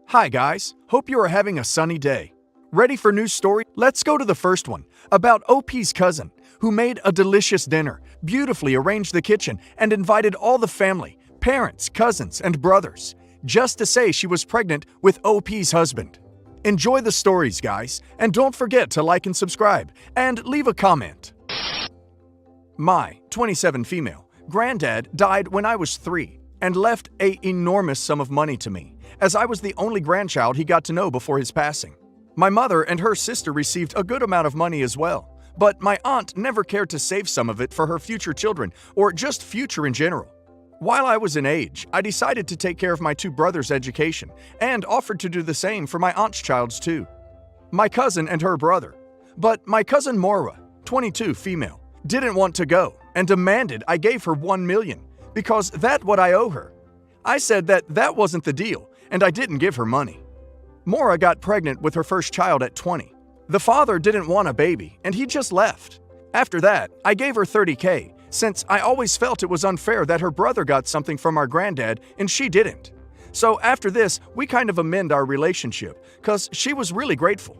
Hi guys, hope you are having a sunny day. Ready for news story? Let's go to the first one, about OP's cousin, who made a delicious dinner, beautifully arranged the kitchen, and invited all the family, parents, cousins, and brothers, just to say she was pregnant with OP's husband. Enjoy the stories, guys, and don't forget to like and subscribe, and leave a comment. My 27 female granddad died when I was 3 and left an enormous sum of money to me, as I was the only grandchild he got to know before his passing. My mother and her sister received a good amount of money as well, but my aunt never cared to save some of it for her future children or just future in general. While I was in age, I decided to take care of my 2 brothers' education and offered to do the same for my aunt's child's too. My cousin and her brother. But my cousin Maura, 22 female, didn't want to go and demanded I gave her 1 million because that's what I owe her. I said that wasn't the deal and I didn't give her money. Maura got pregnant with her first child at 20. The father didn't want a baby and he just left. After that, I gave her 30K since I always felt it was unfair that her brother got something from our granddad and she didn't. So after this, we kind of amend our relationship because she was really grateful.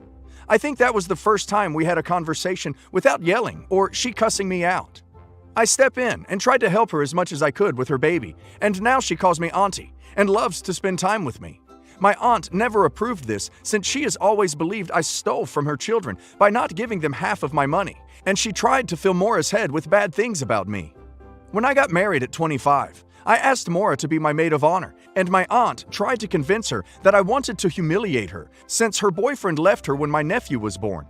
I think that was the first time we had a conversation without yelling or she cussing me out. I step in and tried to help her as much as I could with her baby, and now she calls me auntie and loves to spend time with me. My aunt never approved this since she has always believed I stole from her children by not giving them half of my money, and she tried to fill Maura's head with bad things about me. When I got married at 25, I asked Maura to be my maid of honor, and my aunt tried to convince her that I wanted to humiliate her since her boyfriend left her when my nephew was born.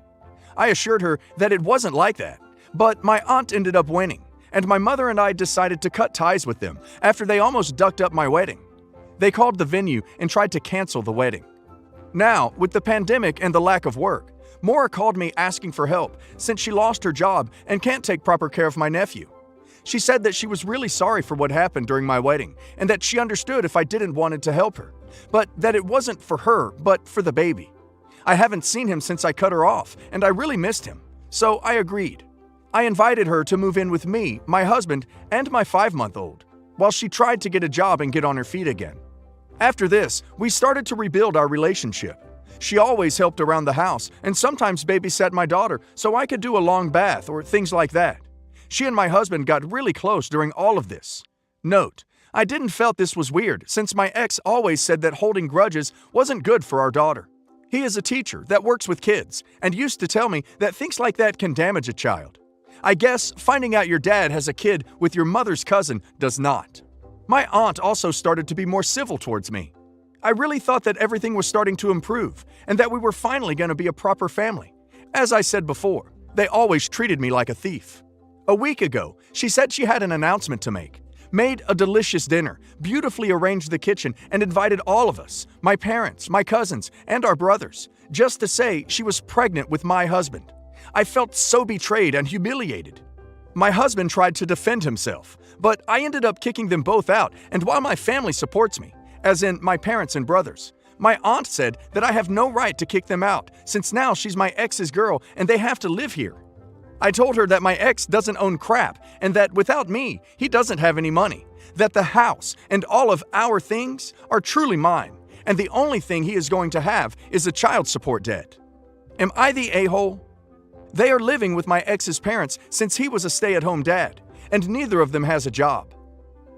I assured her that it wasn't like that, but my aunt ended up winning, and my mother and I decided to cut ties with them after they almost ducked up my wedding. They called the venue and tried to cancel the wedding. Now, with the pandemic and the lack of work, Maura called me asking for help since she lost her job and can't take proper care of my nephew. She said that she was really sorry for what happened during my wedding and that she understood if I didn't wanted to help her, but that it wasn't for her but for the baby. I haven't seen him since I cut her off and I really missed him, so I agreed. I invited her to move in with me, my husband, and my 5-month-old, while she tried to get a job and get on her feet again. After this, we started to rebuild our relationship. She always helped around the house and sometimes babysat my daughter so I could do a long bath or things like that. She and my husband got really close during all of this. Note, I didn't felt this was weird since my ex always said that holding grudges wasn't good for our daughter. He is a teacher that works with kids and used to tell me that things like that can damage a child. I guess finding out your dad has a kid with your mother's cousin does not. My aunt also started to be more civil towards me. I really thought that everything was starting to improve and that we were finally going to be a proper family. As I said before, they always treated me like a thief. A week ago, she said she had an announcement to make, made a delicious dinner, beautifully arranged the kitchen, and invited all of us, my parents, my cousins, and our brothers, just to say she was pregnant with my husband. I felt so betrayed and humiliated. My husband tried to defend himself, but I ended up kicking them both out, and while my family supports me, as in my parents and brothers, my aunt said that I have no right to kick them out since now she's my ex's girl and they have to live here. I told her that my ex doesn't own crap and that without me, he doesn't have any money, that the house and all of our things are truly mine, and the only thing he is going to have is a child support debt. Am I the a-hole? They are living with my ex's parents since he was a stay-at-home dad, and neither of them has a job.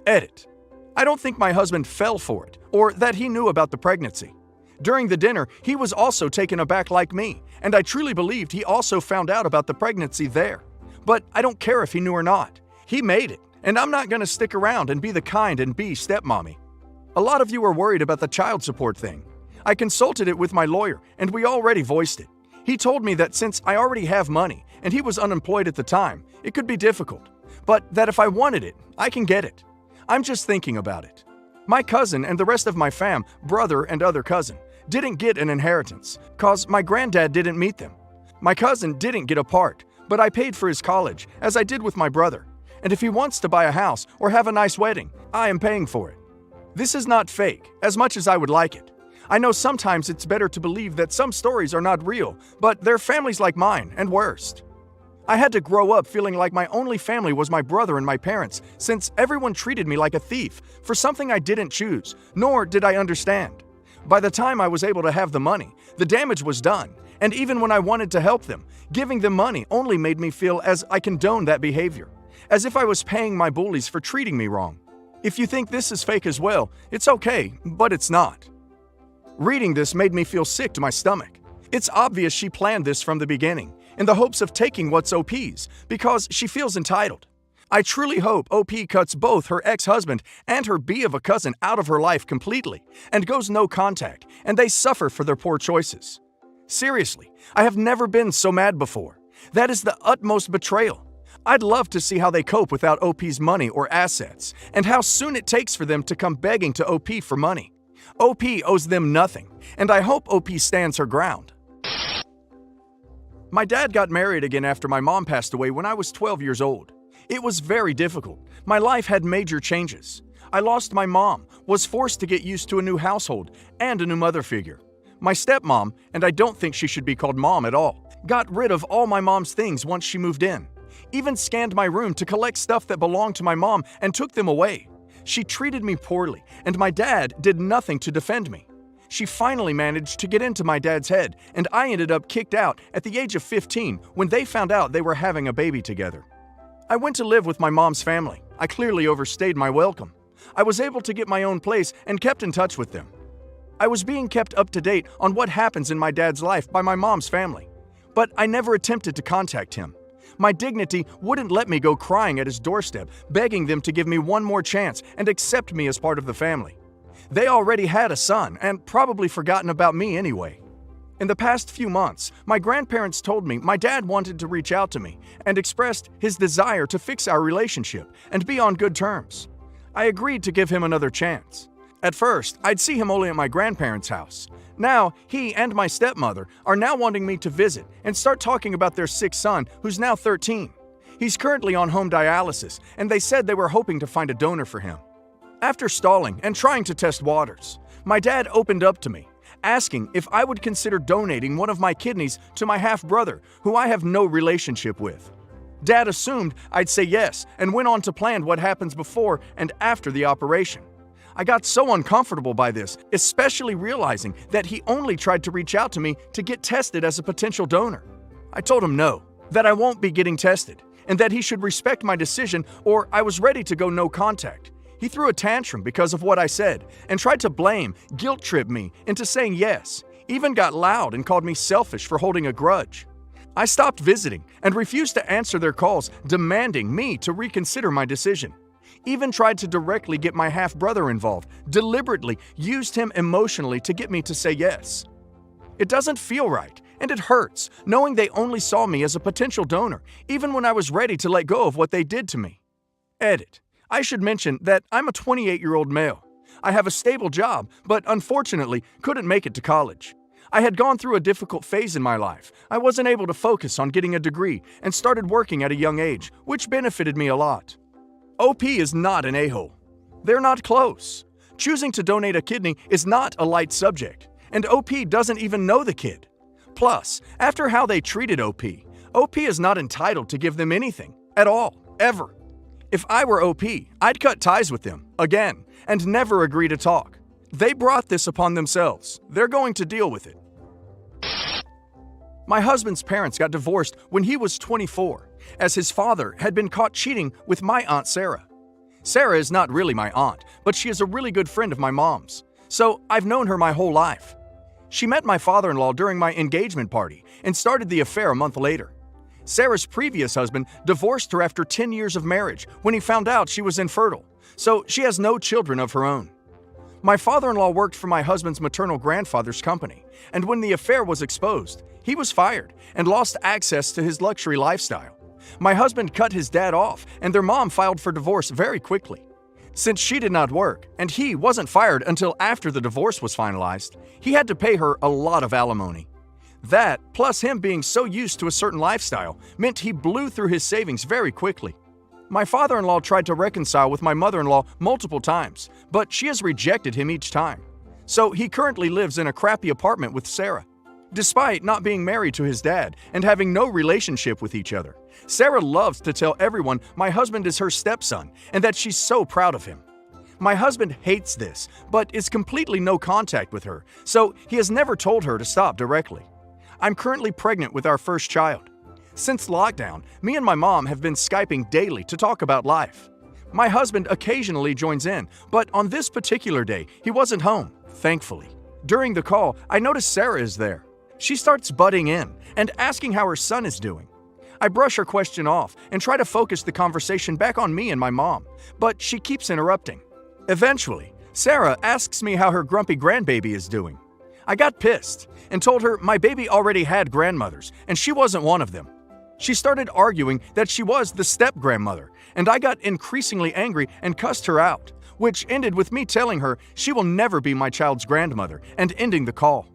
Edit. I don't think my husband fell for it, or that he knew about the pregnancy. During the dinner, he was also taken aback like me, and I truly believed he also found out about the pregnancy there. But I don't care if he knew or not. He made it, and I'm not going to stick around and be the kind and be stepmommy. A lot of you are worried about the child support thing. I consulted it with my lawyer, and we already voiced it. He told me that since I already have money, and he was unemployed at the time, it could be difficult, but that if I wanted it, I can get it. I'm just thinking about it. My cousin and the rest of my fam, brother and other cousin, didn't get an inheritance, cause my granddad didn't meet them. My cousin didn't get a part, but I paid for his college, as I did with my brother. And if he wants to buy a house or have a nice wedding, I am paying for it. This is not fake, as much as I would like it. I know sometimes it's better to believe that some stories are not real, but they're families like mine, and worst. I had to grow up feeling like my only family was my brother and my parents, since everyone treated me like a thief for something I didn't choose, nor did I understand. By the time I was able to have the money, the damage was done, and even when I wanted to help them, giving them money only made me feel as I condoned that behavior, as if I was paying my bullies for treating me wrong. If you think this is fake as well, it's okay, but it's not. Reading this made me feel sick to my stomach. It's obvious she planned this from the beginning, in the hopes of taking what's OP's, because she feels entitled. I truly hope OP cuts both her ex-husband and her B of a cousin out of her life completely, and goes no contact, and they suffer for their poor choices. Seriously, I have never been so mad before. That is the utmost betrayal. I'd love to see how they cope without OP's money or assets, and how soon it takes for them to come begging to OP for money. OP owes them nothing, and I hope OP stands her ground. My dad got married again after my mom passed away when I was 12 years old. It was very difficult. My life had major changes. I lost my mom, was forced to get used to a new household, and a new mother figure. My stepmom, and I don't think she should be called mom at all, got rid of all my mom's things once she moved in. Even scanned my room to collect stuff that belonged to my mom and took them away. She treated me poorly, and my dad did nothing to defend me. She finally managed to get into my dad's head, and I ended up kicked out at the age of 15 when they found out they were having a baby together. I went to live with my mom's family. I clearly overstayed my welcome. I was able to get my own place and kept in touch with them. I was being kept up to date on what happens in my dad's life by my mom's family, but I never attempted to contact him. My dignity wouldn't let me go crying at his doorstep, begging them to give me one more chance and accept me as part of the family. They already had a son and probably forgotten about me anyway. In the past few months, my grandparents told me my dad wanted to reach out to me and expressed his desire to fix our relationship and be on good terms. I agreed to give him another chance. At first, I'd see him only at my grandparents' house. Now, he and my stepmother are now wanting me to visit and start talking about their sick son, who's now 13. He's currently on home dialysis, and they said they were hoping to find a donor for him. After stalling and trying to test waters, my dad opened up to me, asking if I would consider donating one of my kidneys to my half-brother, who I have no relationship with. Dad assumed I'd say yes and went on to plan what happens before and after the operation. I got so uncomfortable by this, especially realizing that he only tried to reach out to me to get tested as a potential donor. I told him no, that I won't be getting tested, and that he should respect my decision or I was ready to go no contact. He threw a tantrum because of what I said and tried to blame, guilt-trip me into saying yes, even got loud and called me selfish for holding a grudge. I stopped visiting and refused to answer their calls, demanding me to reconsider my decision. Even tried to directly get my half-brother involved, deliberately used him emotionally to get me to say yes. It doesn't feel right, and it hurts, knowing they only saw me as a potential donor, even when I was ready to let go of what they did to me. Edit. I should mention that I'm a 28-year-old male. I have a stable job, but unfortunately couldn't make it to college. I had gone through a difficult phase in my life. I wasn't able to focus on getting a degree and started working at a young age, which benefited me a lot. OP is not an a-hole. They're not close. Choosing to donate a kidney is not a light subject, and OP doesn't even know the kid. Plus, after how they treated OP is not entitled to give them anything, at all, ever. If I were OP, I'd cut ties with them, again, and never agree to talk. They brought this upon themselves. They're going to deal with it. My husband's parents got divorced when he was 24, as his father had been caught cheating with my Aunt Sarah. Sarah is not really my aunt, but she is a really good friend of my mom's, so I've known her my whole life. She met my father-in-law during my engagement party and started the affair a month later. Sarah's previous husband divorced her after 10 years of marriage when he found out she was infertile, so she has no children of her own. My father-in-law worked for my husband's maternal grandfather's company, and when the affair was exposed, he was fired and lost access to his luxury lifestyle. My husband cut his dad off, and their mom filed for divorce very quickly. Since she did not work, and he wasn't fired until after the divorce was finalized, he had to pay her a lot of alimony. That, plus him being so used to a certain lifestyle, meant he blew through his savings very quickly. My father-in-law tried to reconcile with my mother-in-law multiple times, but she has rejected him each time. So he currently lives in a crappy apartment with Sarah. Despite not being married to his dad and having no relationship with each other, Sarah loves to tell everyone my husband is her stepson and that she's so proud of him. My husband hates this, but is completely no contact with her, so he has never told her to stop directly. I'm currently pregnant with our first child. Since lockdown, me and my mom have been Skyping daily to talk about life. My husband occasionally joins in, but on this particular day, he wasn't home, thankfully. During the call, I notice Sarah is there. She starts butting in and asking how her son is doing. I brush her question off and try to focus the conversation back on me and my mom, but she keeps interrupting. Eventually, Sarah asks me how her grumpy grandbaby is doing. I got pissed and told her my baby already had grandmothers and she wasn't one of them. She started arguing that she was the step-grandmother, and I got increasingly angry and cussed her out, which ended with me telling her she will never be my child's grandmother and ending the call.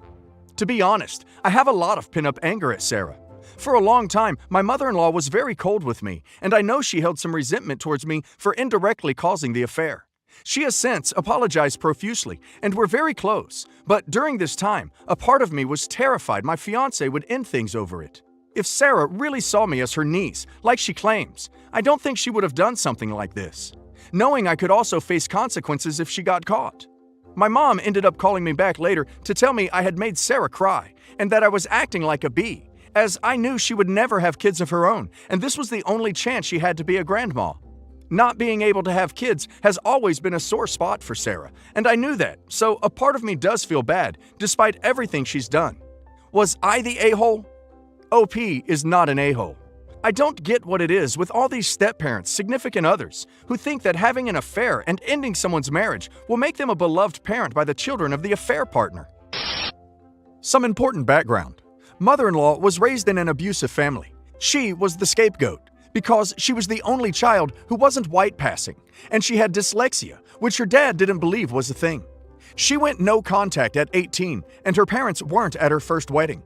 To be honest, I have a lot of pent-up anger at Sarah. For a long time, my mother-in-law was very cold with me, and I know she held some resentment towards me for indirectly causing the affair. She has since apologized profusely, and we're very close, but during this time, a part of me was terrified my fiancé would end things over it. If Sarah really saw me as her niece, like she claims, I don't think she would have done something like this, knowing I could also face consequences if she got caught. My mom ended up calling me back later to tell me I had made Sarah cry, and that I was acting like a bee, as I knew she would never have kids of her own, and this was the only chance she had to be a grandma. Not being able to have kids has always been a sore spot for Sarah, and I knew that, so a part of me does feel bad, despite everything she's done. Was I the a-hole? OP is not an a-hole. I don't get what it is with all these step-parents, significant others, who think that having an affair and ending someone's marriage will make them a beloved parent by the children of the affair partner. Some important background. Mother-in-law was raised in an abusive family. She was the scapegoat, because she was the only child who wasn't white passing, and she had dyslexia, which her dad didn't believe was a thing. She went no contact at 18, and her parents weren't at her first wedding.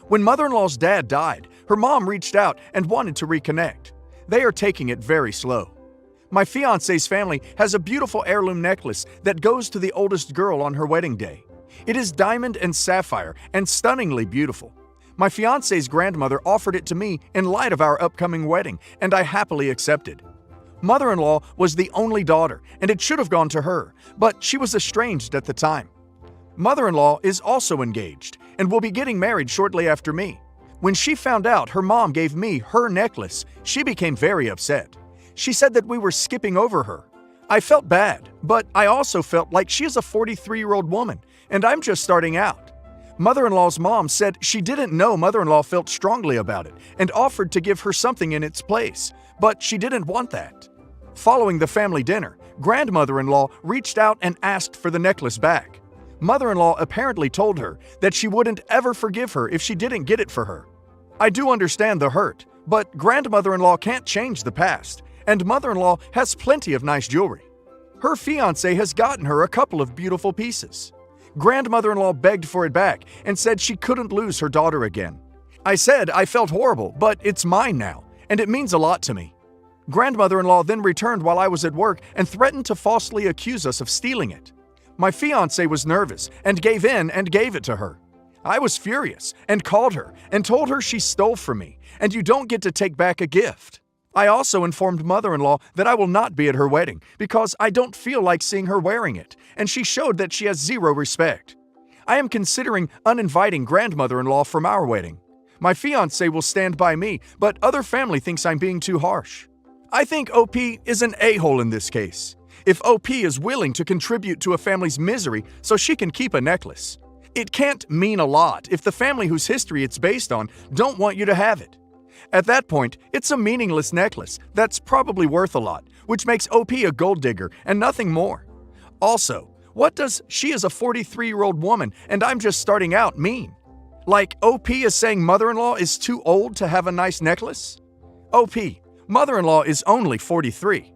When mother-in-law's dad died, her mom reached out and wanted to reconnect. They are taking it very slow. My fiancé's family has a beautiful heirloom necklace that goes to the oldest girl on her wedding day. It is diamond and sapphire and stunningly beautiful. My fiancé's grandmother offered it to me in light of our upcoming wedding, and I happily accepted. Mother-in-law was the only daughter, and it should have gone to her, but she was estranged at the time. Mother-in-law is also engaged and will be getting married shortly after me. When she found out her mom gave me her necklace, she became very upset. She said that we were skipping over her. I felt bad, but I also felt like she is a 43-year-old woman, and I'm just starting out. Mother-in-law's mom said she didn't know mother-in-law felt strongly about it and offered to give her something in its place, but she didn't want that. Following the family dinner, grandmother-in-law reached out and asked for the necklace back. Mother-in-law apparently told her that she wouldn't ever forgive her if she didn't get it for her. I do understand the hurt, but grandmother-in-law can't change the past, and mother-in-law has plenty of nice jewelry. Her fiancé has gotten her a couple of beautiful pieces. Grandmother-in-law begged for it back and said she couldn't lose her daughter again. I said I felt horrible, but it's mine now, and it means a lot to me. Grandmother-in-law then returned while I was at work and threatened to falsely accuse us of stealing it. My fiancé was nervous and gave in and gave it to her. I was furious and called her and told her she stole from me, and you don't get to take back a gift. I also informed mother-in-law that I will not be at her wedding because I don't feel like seeing her wearing it, and she showed that she has zero respect. I am considering uninviting grandmother-in-law from our wedding. My fiancé will stand by me, but other family thinks I'm being too harsh. I think OP is an a-hole in this case. If OP is willing to contribute to a family's misery so she can keep a necklace, it can't mean a lot if the family whose history it's based on don't want you to have it. At that point, it's a meaningless necklace that's probably worth a lot, which makes OP a gold digger and nothing more. Also, what does "she is a 43-year-old woman and I'm just starting out" mean? Like OP is saying mother-in-law is too old to have a nice necklace? OP, mother-in-law is only 43.